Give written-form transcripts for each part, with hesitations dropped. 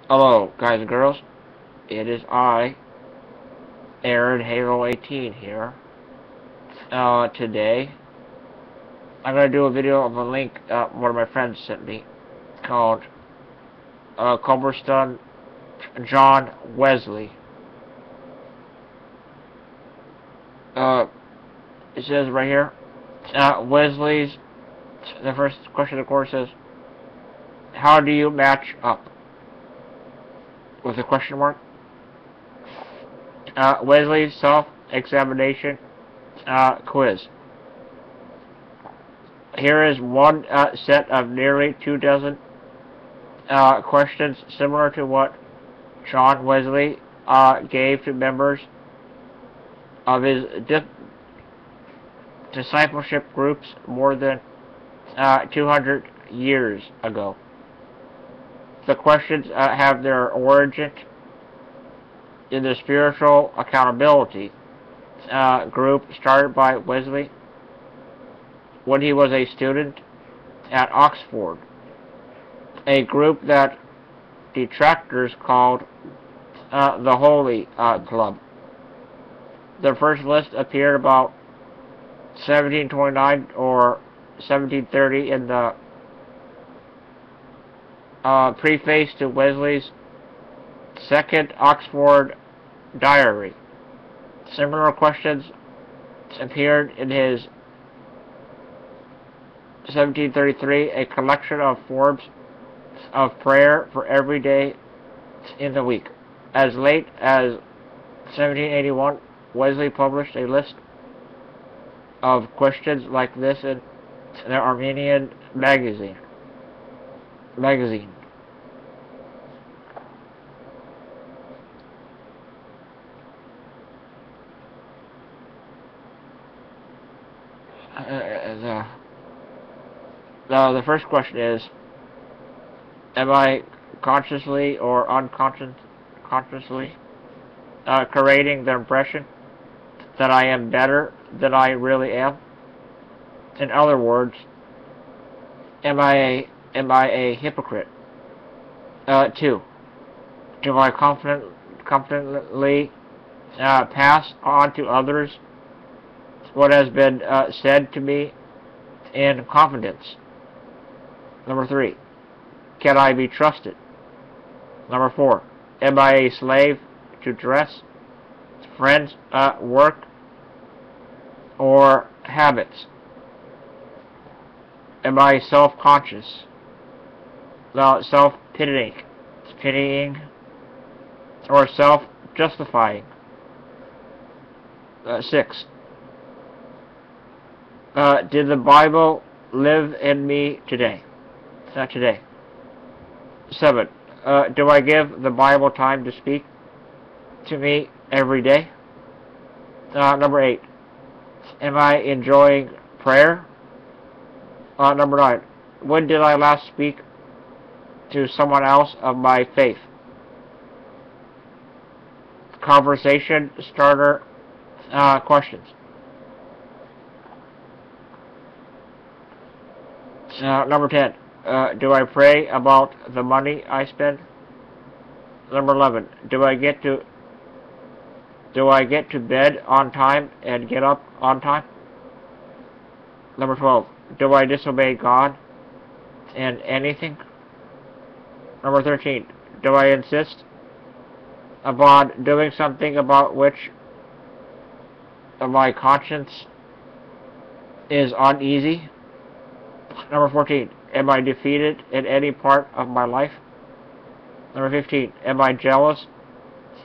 Hello, guys and girls. It is I, Aaron Halo 18 here. Today, I'm going to do a video of a link one of my friends sent me called Cobblestone John Wesley. It says right here, Wesley's, the first question of course says, how do you match up? With a question mark. Wesley's self-examination quiz. Here is one set of nearly 24 questions similar to what John Wesley gave to members of his discipleship groups more than 200 years ago. The questions have their origin in the spiritual accountability group started by Wesley when he was a student at Oxford, a group that detractors called the Holy Club. The first list appeared about 1729 or 1730 in the preface to Wesley's second Oxford diary. Similar questions appeared in his 1733, a collection of forms of prayer for every day in the week. As late as 1781, Wesley published a list of questions like this in the Arminian Magazine. The first question is, am I consciously or unconsciously creating the impression that I am better than I really am? In other words, am I a hypocrite? 2. Do I confidently pass on to others what has been said to me in confidence? Number 3. Can I be trusted? Number 4. Am I a slave to dress, friends, work, or habits? Am I self-conscious? Self-pitying, or self-justifying? 6. Did the Bible live in me today? 7. Do I give the Bible time to speak to me every day? Number 8. Am I enjoying prayer? Number 9. When did I last speak to someone else of my faith? Conversation starter questions. Number 10. Do I pray about the money I spend? Number 11. Do I get to bed on time and get up on time? Number 12. Do I disobey God in anything? Number 13. Do I insist upon doing something about which my conscience is uneasy? Number 14. Am I defeated in any part of my life? Number 15. Am I jealous,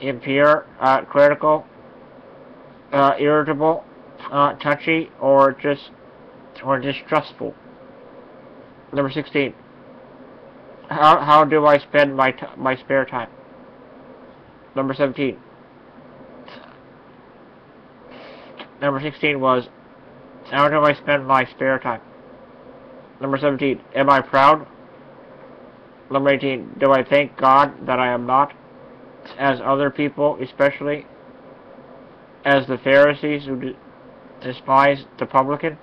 impure, critical, irritable, touchy, or distrustful? Number 16. How do I spend my spare time? Number 17. Number 16 was, how do I spend my spare time? Number 17. Am I proud? Number 18. Do I thank God that I am not as other people, especially as the Pharisees who despise the publican?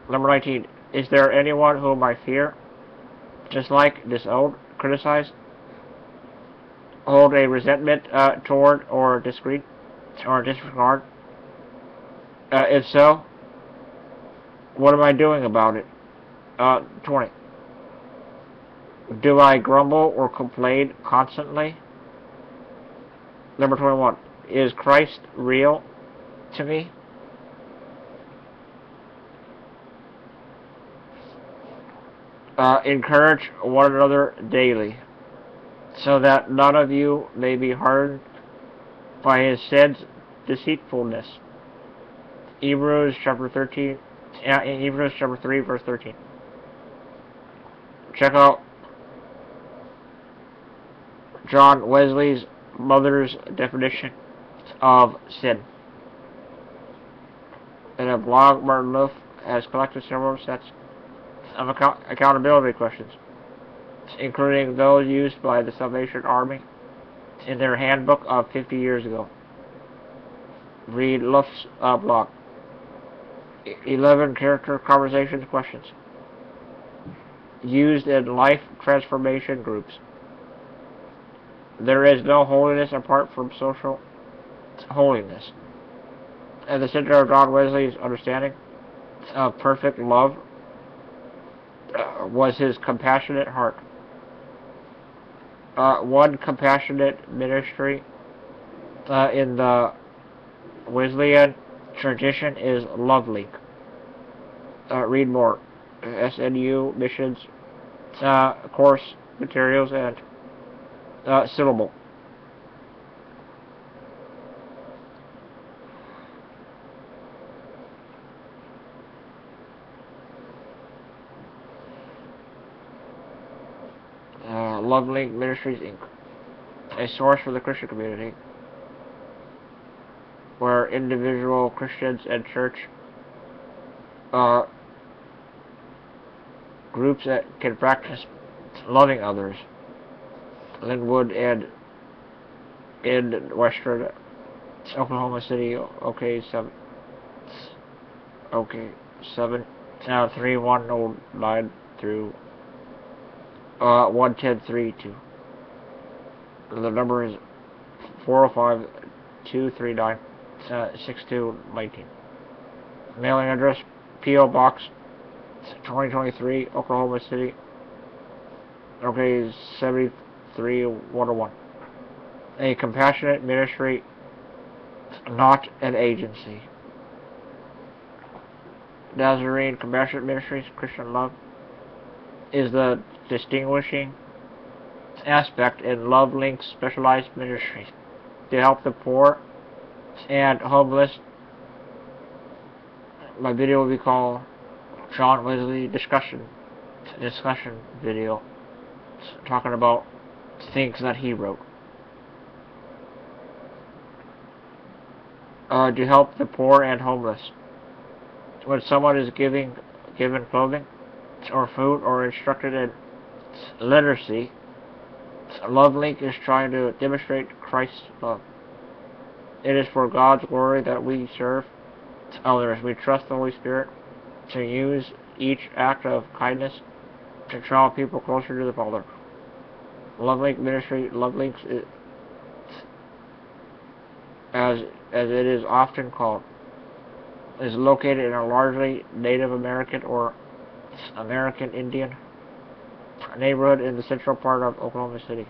Number 19. Is there anyone whom I fear, dislike, disown, criticize? hold a resentment toward or disregard? If so, what am I doing about it? 20. Do I grumble or complain constantly? Number 21. Is Christ real to me? Encourage one another daily, so that none of you may be hardened by his sins, deceitfulness. Hebrews chapter 13, Hebrews chapter 3, verse 13. Check out John Wesley's mother's definition of sin. In a blog, Martin Luff has collected several sets of accountability questions, including those used by the Salvation Army in their handbook of 50 years ago. Read Luff's blog. 11 character conversations questions used in life transformation groups. There is no holiness apart from social holiness. At the center of John Wesley's understanding of perfect love was his compassionate heart. One compassionate ministry in the Wesleyan tradition is Love Link. Read more. SNU missions course materials and syllable. Love Link Ministries Inc. A source for the Christian community, where individual Christians and church groups that can practice loving others. Linwood and in Western Oklahoma City. Okay, 3109 through 11032. The number is 405-239-6219. Mailing address, P.O. Box 2023, Oklahoma City. Okay, 73101. A compassionate ministry, not an agency. Nazarene Compassionate Ministries, Christian Love, is the distinguishing aspect in Love Link's specialized ministries to help the poor and homeless. My video will be called John Wesley discussion video, talking about things that he wrote. To help the poor and homeless. When someone is given clothing or food or instructed in literacy, Love Link is trying to demonstrate Christ's love. It is for God's glory that we serve others. We trust the Holy Spirit to use each act of kindness to draw people closer to the Father. Love Link Ministry, Love Links, as it is often called, is located in a largely Native American or American Indian neighborhood in the central part of Oklahoma City.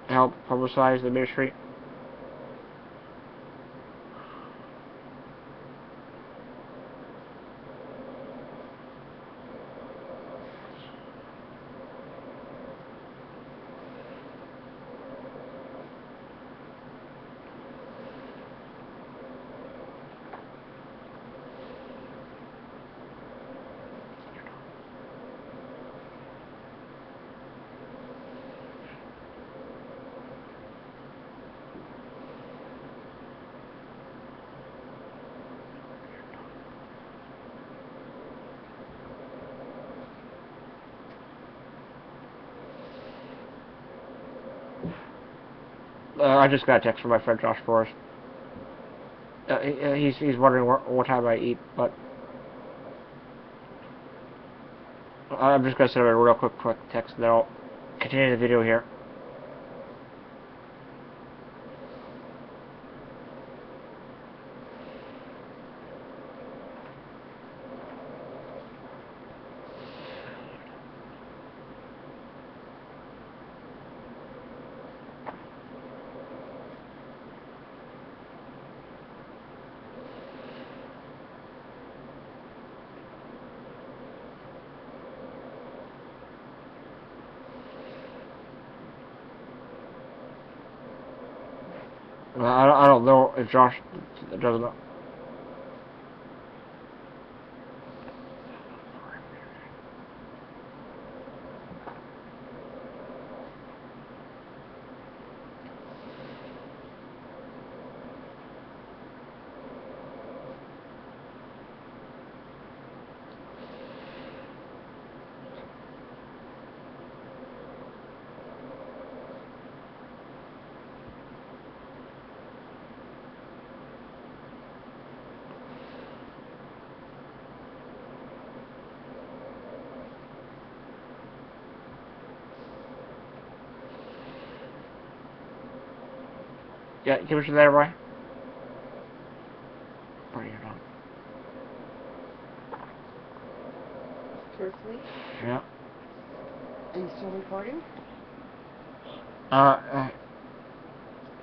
To help publicize the ministry, I just got a text from my friend Josh Forrest. He's wondering what time I eat, but I'm just going to send him a real quick text, and then I'll continue the video here. Well, I don't know if Josh doesn't know. Yeah, give us there, Brian. Brian, you're not. Truthfully? Yeah. Are you still recording?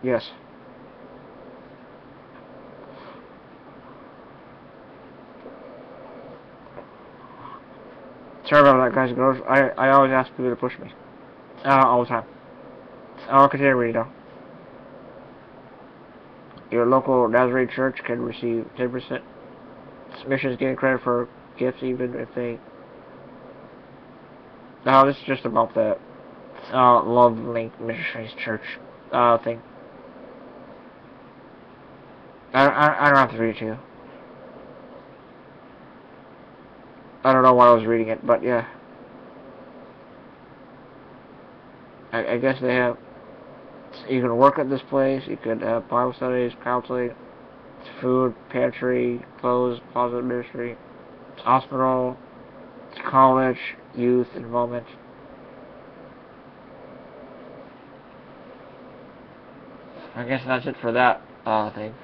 Yes. Sorry about that, guys and girls. I always ask people to push me. All the time. I'll continue reading now. Your local Nazarene church can receive 10%. Missions getting credit for gifts even if they... No, this is just about the Love Link Missionaries Church thing. I don't have to read it to you. I don't know why I was reading it, but yeah. I guess they have... You can work at this place, you could have Bible studies, counseling, food, pantry, clothes, closet ministry, hospital, college, youth involvement. I guess that's it for that thing.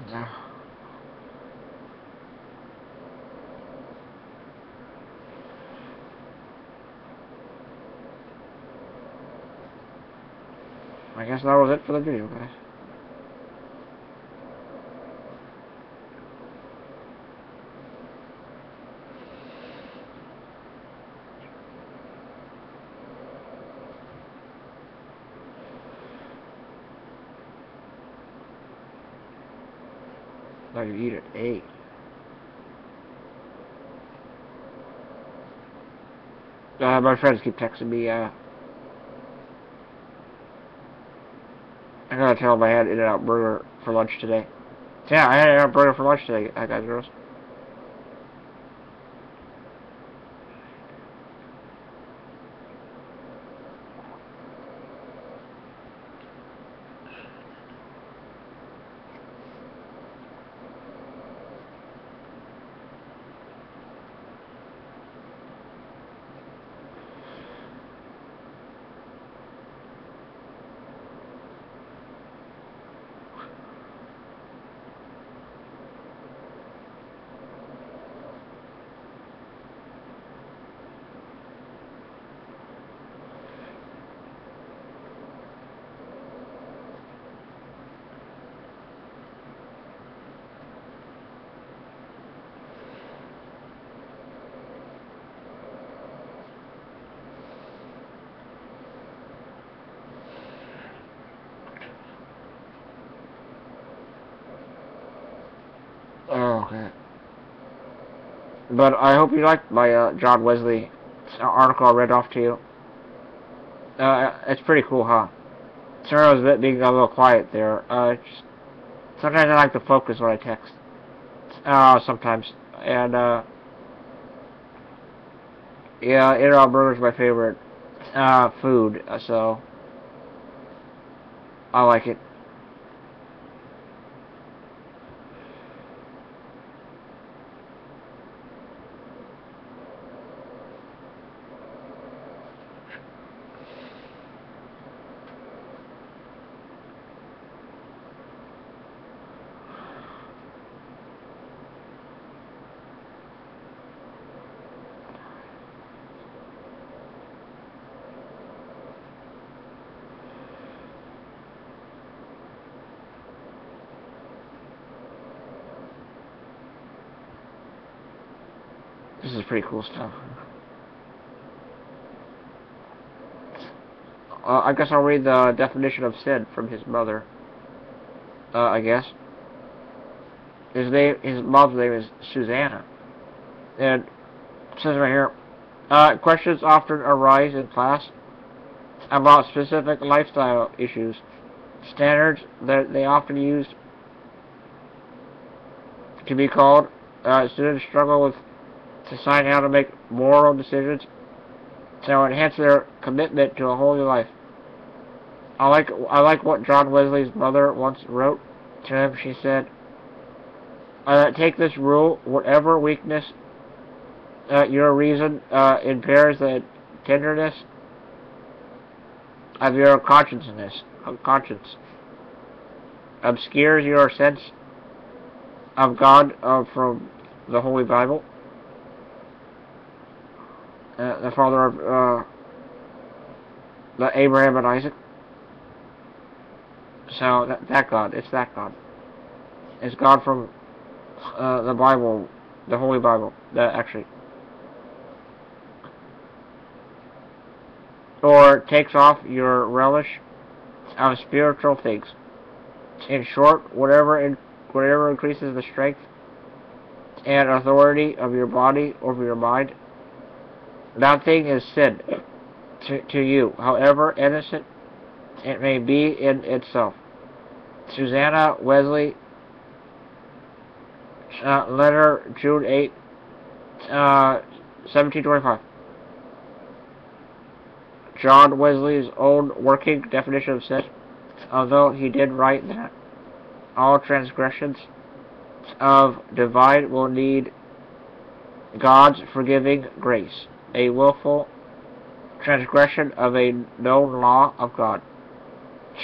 Yeah. I guess that was it for the video, guys. Now you eat at 8. My friends keep texting me, I gotta tell them I had In-N-Out Burger for lunch today. So yeah, I had In-N-Out Burger for lunch today, guys and girls. Oh, okay. But I hope you liked my John Wesley article I read off to you. It's pretty cool, huh? Sorry I was being a little quiet there. Sometimes I like to focus when I text. Sometimes. And, yeah, In-N-Out Burger is my favorite, food, so I like it. This is pretty cool stuff. I guess I'll read the definition of sin from his mother. I guess. His mom's name is Susanna. And it says right here, questions often arise in class about specific lifestyle issues. Standards that they often use to be called. Students struggle with deciding how to make moral decisions to enhance their commitment to a holy life. I like what John Wesley's mother once wrote to him. She said, take this rule: whatever weakness your reason impairs the tenderness of your conscience, obscures your sense of God from the Holy Bible, the father of the Abraham and Isaac. So that God, it's that God. It's God from the Bible, the Holy Bible, actually. Or takes off your relish of spiritual things. In short, whatever increases the strength and authority of your body over your mind, that thing is sin to you, however innocent it may be in itself. Susanna Wesley, letter June 8, 1725. John Wesley's own working definition of sin, although he did write that all transgressions of divine will need God's forgiving grace, a willful transgression of a known law of God.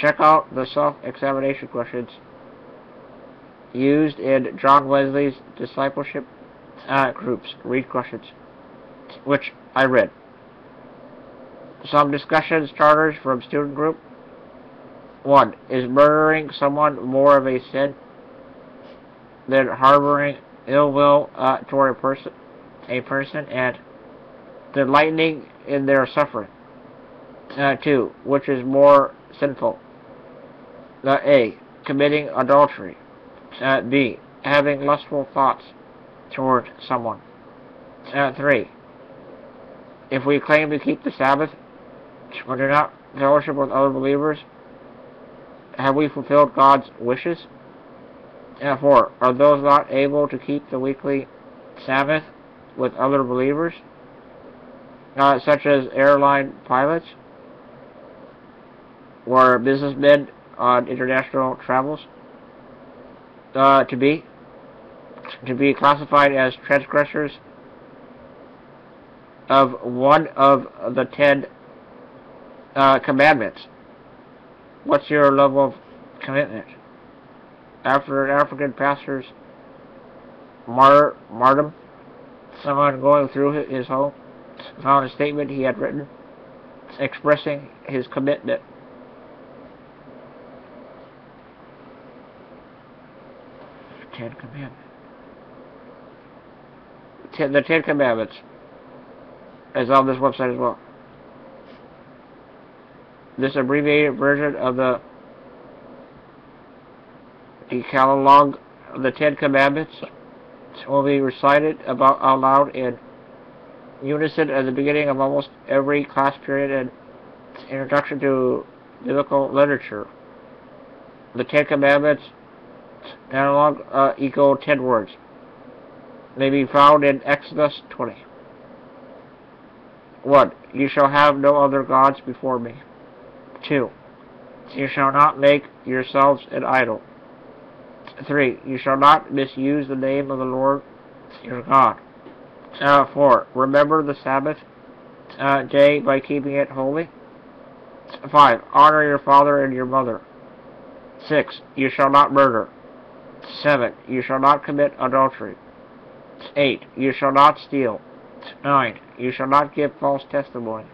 Check out the self-examination questions used in John Wesley's discipleship groups. Read questions, which I read. Some discussion starters from student group. 1. Is murdering someone more of a sin than harboring ill will toward a person and delighting in their suffering? 2. Which is more sinful? A. Committing adultery. B. Having lustful thoughts toward someone. 3. If we claim to keep the Sabbath but do not fellowship with other believers, have we fulfilled God's wishes? 4. Are those not able to keep the weekly Sabbath with other believers, such as airline pilots or businessmen on international travels, to be classified as transgressors of one of the 10 commandments? What's your level of commitment? After an African pastor's martyrdom, someone going through his home found a statement he had written expressing his commitment. Ten Commandments. The 10 Commandments is on this website as well. This abbreviated version of the Decalogue of the 10 Commandments will be recited out loud in unison at the beginning of almost every class period and introduction to biblical literature. The 10 Commandments dialogue equal 10 words. may be found in Exodus 20. 1. You shall have no other gods before me. 2. You shall not make yourselves an idol. 3. You shall not misuse the name of the Lord your God. 4. Remember the Sabbath day by keeping it holy. 5. Honor your father and your mother. 6. You shall not murder. 7. You shall not commit adultery. 8. You shall not steal. 9. You shall not give false testimony.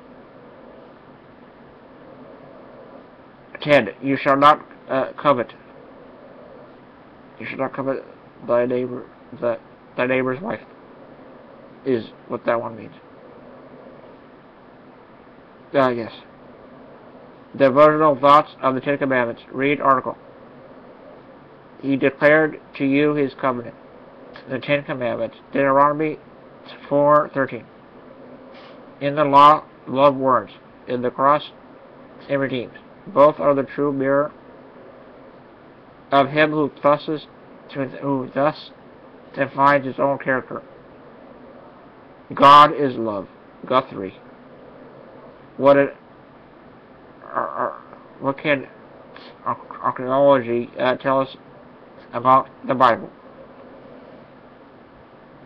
10. You shall not covet. You shall not covet thy neighbor's wife. Is what that one means. Yes. Devotional thoughts on the Ten Commandments. Read article. He declared to you his covenant. The Ten Commandments. Deuteronomy 4:13. In the law, love words. In the cross, it redeems. Both are the true mirror of him who thus defines his own character. God is love. Guthrie. What can archaeology tell us about the Bible?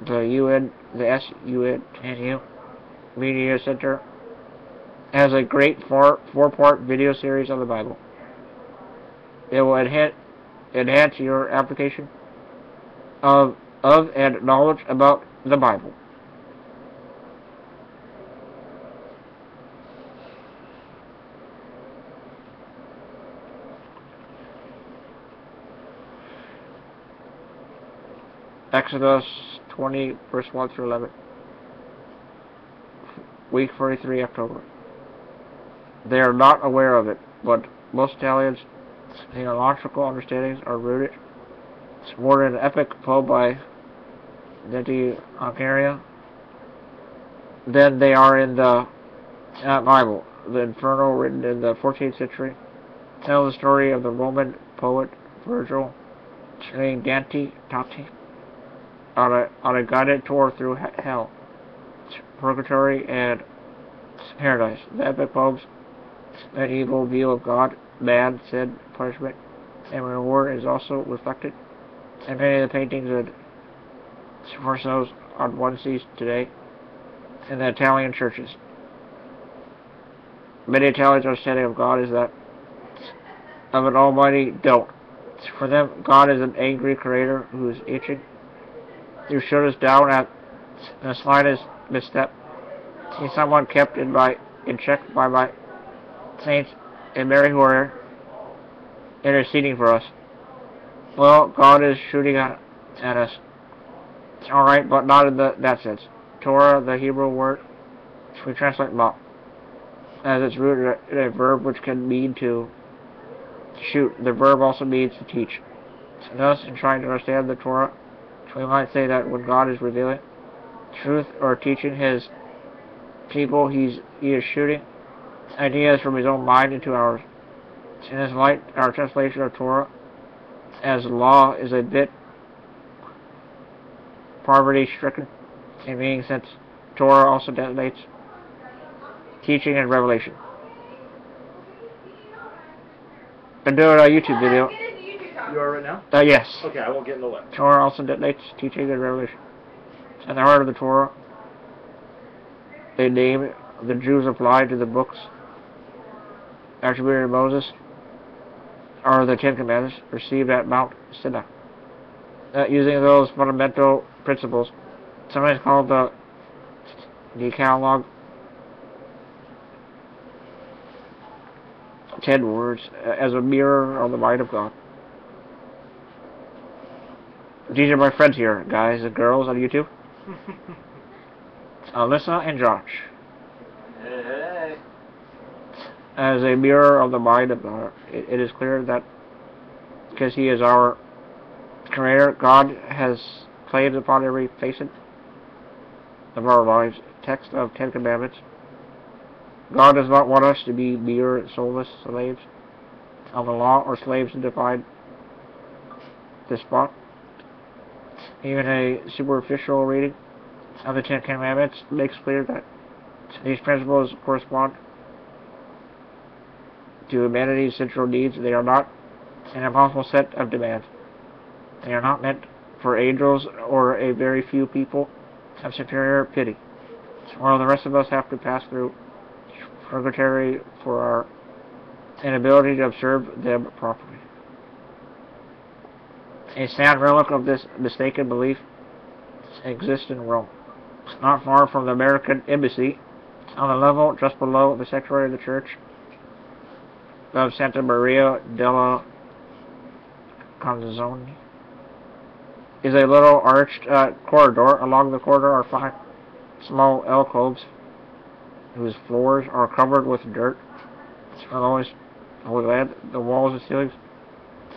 The SUNU Media Center has a great four-part video series on the Bible. It will enhance your application of and knowledge about the Bible. Exodus 20, verse 1 through 11. Week 43, October. They are not aware of it, but most Italians' theological understandings are rooted more in an epic poem by Dante Alighieri than they are in the Bible. The Inferno, written in the 14th century, tells the story of the Roman poet Virgil turning Dante on a guided tour through hell, purgatory, and paradise. The epic poem's medieval view of God, man, sin, punishment, and reward is also reflected in many of the paintings and frescoes on one sees today in the Italian churches. Many Italians' understanding of God is that of an almighty dote. For them, God is an angry creator who is itching to shoot us down at the slightest misstep. See someone kept in check by my saints and Mary who are interceding for us. Well, God is shooting at us. Alright, but not in that sense. Torah, the Hebrew word, which we translate law, as it's rooted in a verb which can mean to shoot. The verb also means to teach. Thus, in trying to understand the Torah, we might say that when God is revealing truth or teaching his people, he is shooting ideas from his own mind into ours. In this light, our translation of Torah as law is a bit poverty-stricken in meaning, since Torah also designates teaching and revelation. I'm doing a YouTube video. You are right now? Yes. Okay, I won't get in the way. Torah also detonates teaching and revelation. At the heart of the Torah, a name the Jews applied to the books attributed to Moses are the Ten Commandments received at Mount Sinai. Using those fundamental principles, sometimes called the Decalogue, 10 words, as a mirror of the mind of God. These are my friends here, guys and girls on YouTube. Alyssa and Josh. Hey. As a mirror of the mind of God, it is clear that because he is our creator, God has claims upon every facet of our lives. Text of Ten Commandments. God does not want us to be mere soulless slaves of the law or slaves to divine despot. Even a superficial reading of the Ten Commandments makes clear that these principles correspond to humanity's central needs. They are not an impossible set of demands. They are not meant for angels or a very few people of superior pity, while the rest of us have to pass through purgatory for our inability to observe them properly. A sad relic of this mistaken belief exists in Rome, not far from the American Embassy, on the level just below the sanctuary of the Church of Santa Maria della Canzone. Is a little arched corridor. Along the corridor are 5 small alcoves whose floors are covered with dirt from always Holy Land. The walls and ceilings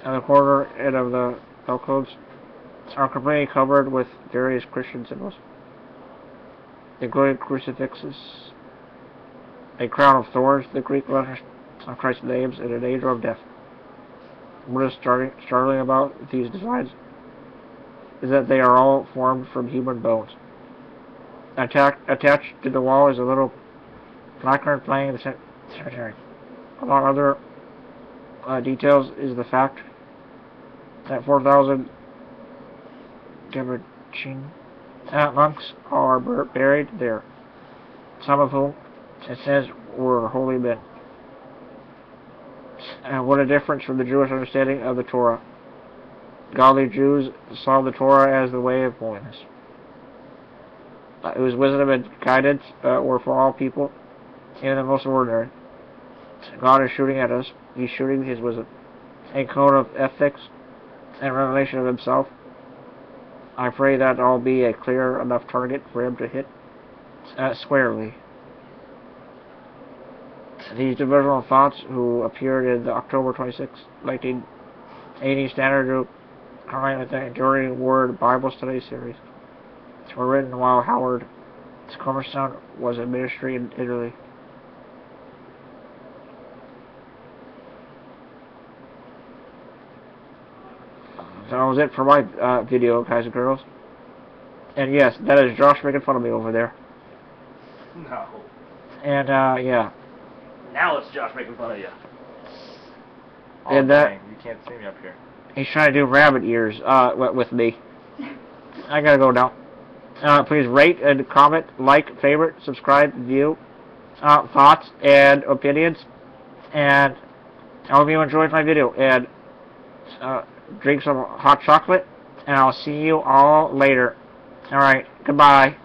and the corridor end of the alcoves are completely covered with various Christian symbols, including crucifixes, a crown of thorns, the Greek letters of Christ's names, and an angel of death. What is startling about these designs is that they are all formed from human bones. Attached to the wall is a little placard playing the cemetery. Among other details is the fact that 4,000 Capuchin monks are buried there, some of whom, it says, were holy men. And what a difference from the Jewish understanding of the Torah. Godly Jews saw the Torah as the way of holiness, whose wisdom and guidance were for all people, even the most ordinary. God is shooting at us. He's shooting His wisdom, a code of ethics and revelation of Himself. I pray that I'll be a clear enough target for Him to hit squarely. These divisional thoughts, who appeared in the October 26, 1980 Standard Group, combined with the Enduring Word Bible Study series, were written while Howard's cornerstone was in ministry in Italy. So that was it for my video, guys and girls. And yes, that is Josh making fun of me over there. No. And yeah. Now it's Josh making fun of you. And that you can't see me up here. He's trying to do rabbit ears with me. I gotta go now. Please rate and comment, like, favorite, subscribe, view, thoughts and opinions. And I hope you enjoyed my video. And drink some hot chocolate. And I'll see you all later. Alright, goodbye.